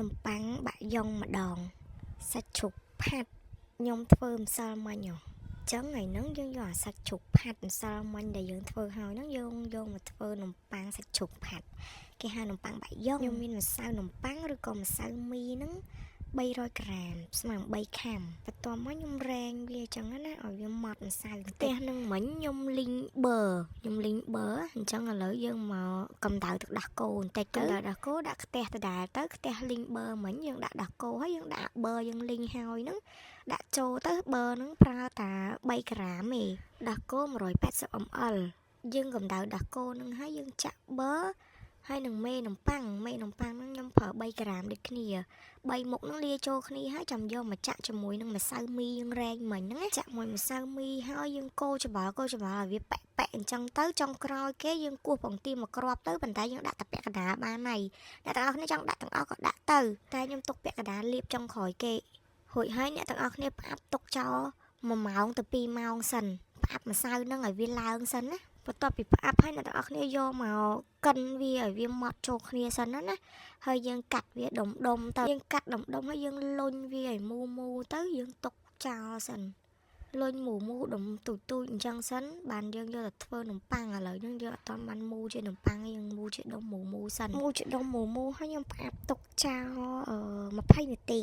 นมปังบะยองมาดองសាច់ជ្រូកផាត់ខ្ញុំធ្វើម្សិលមិញចឹងថ្ងៃហ្នឹងយើងយកអាសាច់ជ្រូកផាត់ម្សិលមិញដែលយើងធ្វើហើយហ្នឹងយើងយកមកធ្វើនំប៉័ងសាច់ជ្រូកផាត់គេហៅនំប៉័ងបាក់យ៉ុងខ្ញុំមានម្សៅនំប៉័ងឬក៏ម្សៅមីហ្នឹង300ក្រាមស្មើ3ខាំបន្ទាប់មកខ្ញុំរែងវាចឹងណាឲ្យវាម៉ត់ម្សៅផ្ទះហ្នឹងមិញខ្ញុំលីងប៊ឺអញ្ចឹងឥឡូវយើងមកកម្ដៅទឹកដោះគោបន្តិចទៅដោះគោដាក់ខ្ទះដដែលទៅខ្ទះលីងប៊ឺមិញយើងដាក់ដោះគោហើយយើងដាក់ប៊ឺយើងលីងហើយហ្នឹងដាក់ចូលទៅប៊ឺហ្នឹងប្រើតែ3ក្រាមទេដោះគោ180 ml យើងកម្ដៅដោះគោហ្នឹងហើយយើងចាក់ប៊ឺហើយនឹងមេនំប៉័ងហ្នឹងខ្ញុំប្រើ3ក្រាមដូចគ្នា3មុខហ្នឹងលាយចូលគ្នាហើយចាំយកមកចាក់ជាមួយនឹងម្សៅមីយើងរែងមិញហ្នឹងចាក់មួយម្សៅមីហើយយើងកូរច្បល់ឲ្យវាប៉ែអញ្ចឹងទៅចុងក្រោយគេយើងគោះពងទាមកគ្រាប់ទៅប៉ុន្តែយើងដាក់តែពាក់កណ្ដាលបានហើយអ្នកទាំងអស់គ្នាចង់ដាក់ទាំងអស់ក៏ដាក់ទៅតែខ្ញុំទុកពាក់កណ្ដាលលាបចុងក្រោយគេរួចហើយអ្នកទាំងអស់គ្នាផ្អាប់ទុកចោល1ម៉ោងទៅ2ម៉ោងសិនផ្អាប់ម្សៅហ្នឹងឲ្យវាឡើងសិនណាបន្ទាប់ពីផ្អាប់ហើយអ្នកទាំងអស់គ្នាយកមកកិនវាឲ្យវាម៉ត់ចូលគ្នាសិនណាហើយយើងកាត់វាដុំទៅយើងកាត់ដុំហើយយើងលុញវាឲ្យមូទៅយើងទុកចោលសិនលុញមូដុំទូចអញ្ចឹងសិនបានយើងយកទៅធ្វើនំប៉័ងឥឡូវយើងយកអត់តាន់បានមូជានំប៉័ងយើងមូជាដុំមូសិនមូជាដុំមូហើយយើងផ្អាប់ទុកចោល20នាទី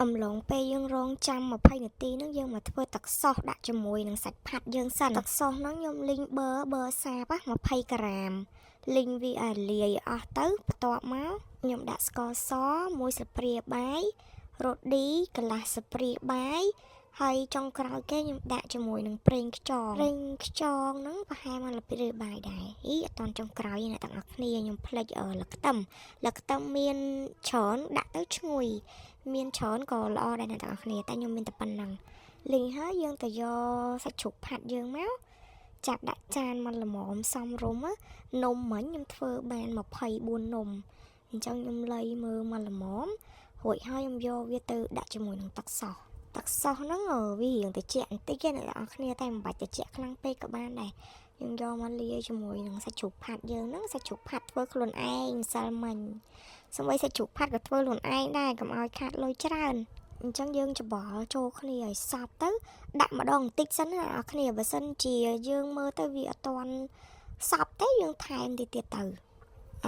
អំឡុងពេលយើងរងចាំ20នាទីហ្នឹងយើងមកធ្វើទឹកសុសដាក់ជាមួយនឹងសាច់ផាត់យើងសិនទឹកសុសហ្នឹងខ្ញុំលីងប៊ឺសាប20ក្រាមលីងវាឲ្យលាយអស់ទៅបន្ទាប់មកខ្ញុំដាក់ស្ករស1ស្លាបព្រាបាយរ៉ូឌីកន្លះស្លាបព្រាបាយហើយចុងក្រោយគេខ្ញុំដាក់ជាមួយនឹងប្រេងខ្យងហ្នឹងប្រហែល1ស្លាបព្រាបាយដែរអត់តាន់ចុងក្រោយអ្នកទាំងអស់គ្នាខ្ញុំភ្លេចល្ខ្ទឹមមានច្រើនដាក់ទៅឈ្ងុយមានច្រើនក៏ល្អដែរអ្នកទាំងអស់គ្នាតែខ្ញុំមានតែប៉ុណ្ណឹងលីងហើយយើងទៅយកសាច់ជ្រូកផាត់យើងមកចាប់ដាក់ចានមកល្មមសមរម្យនំមិញខ្ញុំធ្វើបាន24នំអញ្ចឹងខ្ញុំលៃមើលមកល្មមរួចហើយខ្ញុំយកវាទៅដាក់ជាមួយនឹងទឹកសោះហ្នឹងវារៀងត្រជាក់បន្តិចអ្នកទាំងអស់គ្នាតែមិនបាច់ត្រជាក់ខ្លាំងពេកក៏បានដែរយើងយកមកលាយជាមួយនឹងសាច់ជ្រូកផាត់យើងហ្នឹងសាច់ជ្រូកផាត់ធ្វើខ្លួនឯងម្សិលមិញសម្បីសាច់ជ្រូកផាត់ក៏ធ្វើខ្លួនឯងដែរកុំឲ្យខាតលុយច្រើនអញ្ចឹងយើងច្បល់ចូលគ្នាឲ្យសព្វទៅដាក់ម្ដងបន្តិចសិនណាអ្នកគ្នាបើសិនជាយើងមើលទៅវាអត់ទាន់សព្វទេយើងថែមទៀតទៅ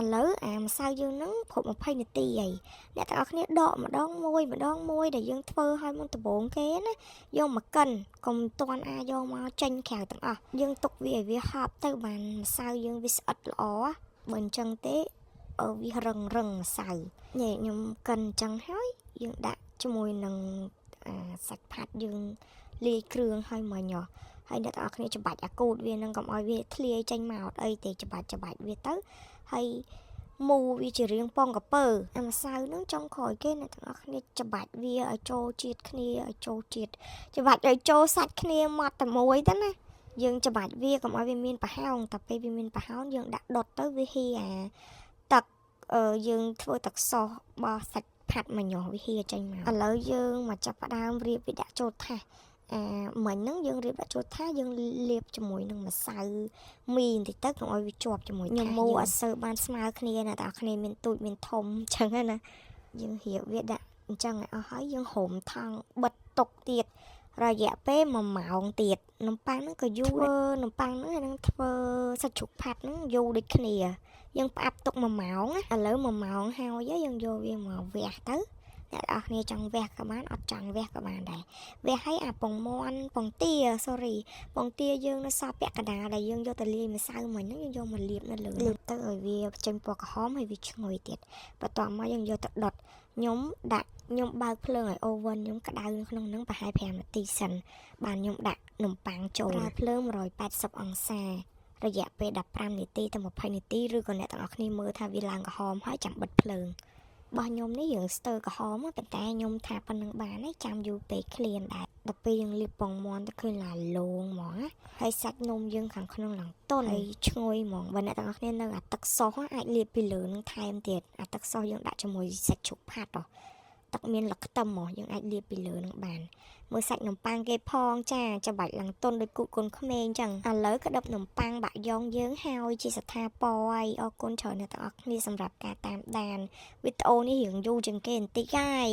ឥឡូវអាម្សៅយើងហ្នឹងគ្រប់20នាទីហើយអ្នកទាំងអស់គ្នាដកម្ដងមួយដែលយើងធ្វើឲ្យមុនដំបូងគេណាយកមកកិនកុំទាន់អាចយកមកចេញក្រៅទាំងអស់យើងទុកវាឲ្យវាហប់ទៅបានម្សៅយើងវាស្អិតល្អបើអញ្ចឹងទេវារឹងម្សៅនេះខ្ញុំកិនអញ្ចឹងហើយយើងដាក់ជាមួយនឹងសាច់ផាត់យើងលាយគ្រឿងឲ្យមិញហើយអ្នកទាំងអស់គ្នាច្បាច់អាកូតវានឹងកុំឲ្យវាធ្លាយចេញមកអត់អីទេច្បាច់វាទៅហើយមូវាជារាងពងក្រពើអាម្សៅហ្នឹងចុងក្រោយគេអ្នកទាំងអស់គ្នាច្បាច់វាឲ្យចូលជាតិគ្នាច្បាច់ឲ្យចូលសាច់គ្នាមកតែមួយទៅណាយើងច្បាច់វាកុំឲ្យវាមានប្រហោងតែពេលវាមានប្រហោងយើងដាក់ដុតទៅវាហៀទឹកយើងធ្វើទឹកសោសរបស់សាច់ផាត់មកវាហៀចេញមកឥឡូវយើងមកចាប់ផ្ដើមរៀបវាដាក់ចូលថាសមិញហ្នឹងយើងរៀបដាក់ចូលថាសយើងលាបជាមួយនឹងម្សៅមីបន្តិចទៅកុំឲ្យវាជាប់ជាមួយខ្ញុំមូអត់សូវបានស្មើគ្នាណាតែគ្នាមានទូចមានធំអញ្ចឹងណាយើងរៀបវាដាក់អញ្ចឹងឲ្យអស់ហើយយើងហុំថង់បិទទុកទៀតរយៈពេល1ម៉ោងទៀតនំប៉័ងហ្នឹងក៏យូរនំប៉័ងហ្នឹងនឹងធ្វើសាច់ជ្រូកផាត់ហ្នឹងយូរដូចគ្នាយើងផ្អាប់ទុក1ម៉ោងឥឡូវ1ម៉ោងហើយយើងយកវាមកវះទៅអ្នកនរគ្នាចង់វះក៏បានអត់ចង់វះក៏បានដែរវះឲ្យអាពងទាពងទាយើងនៅសល់ពាក់កណ្ដាលដែលយើងយកទៅលាយម្សៅមិញហ្នឹងយើងយកមកលាបនៅលើលាបទៅឲ្យវាចេញពណ៌ក្រហមហើយវាឈ្ងុយទៀតបន្ទាប់មកយើងយកទៅដុតខ្ញុំបើកភ្លើងឲ្យអូវ៉ិនខ្ញុំក្តៅនៅក្នុងហ្នឹងប្រហែល5នាទីសិនបានខ្ញុំដាក់នំប៉័ងចូលភ្លើង180អង្សារយៈពេល15នាទីទៅ20នាទីឬក៏អ្នកទាំងអស់គ្នាមើលថាវាឡើងក្រហមហើយចាំបិទភ្លើងរបស់ខ្ញុំនេះយើងស្ទើរក្រហមប៉ុន្តែខ្ញុំថាប៉ុណ្្នឹងបានហើយចាំយូរពេកឃ្លានដែរដល់ពេលយើងលាបពងមាន់ទៅឃើញឡាឡងហ្មងណាហើយសាច់នំយើងខាងក្នុងឡើងទន់ហើយឈ្ងុយហ្មងបើអ្នកទាំងអស់គ្នានៅអាទឹកសោសអាចលាបពីលើនឹងថែមទៀតអាទឹកសោសយើងដាក់ជាមួយសាច់ជ្រូកផាត់ ទឹកមានលឹកខ្ទឹមហ្មងយើងអាចលាបពីលើនឹងបានមើលសាច់នំប៉័ងគេផងចាច្បាច់ឡើងទុនដូចគូកូនក្មេងចឹងឥឡូវក៏ដុបនំប៉័ងបាក់យ៉ងយើងហើយជាស្ថាពរហើយអរគុណច្រើនអ្នកទាំងអស់គ្នាសម្រាប់ការតាមដានវីដេអូនេះរៀងយូរជាងគេបន្តិចហើយ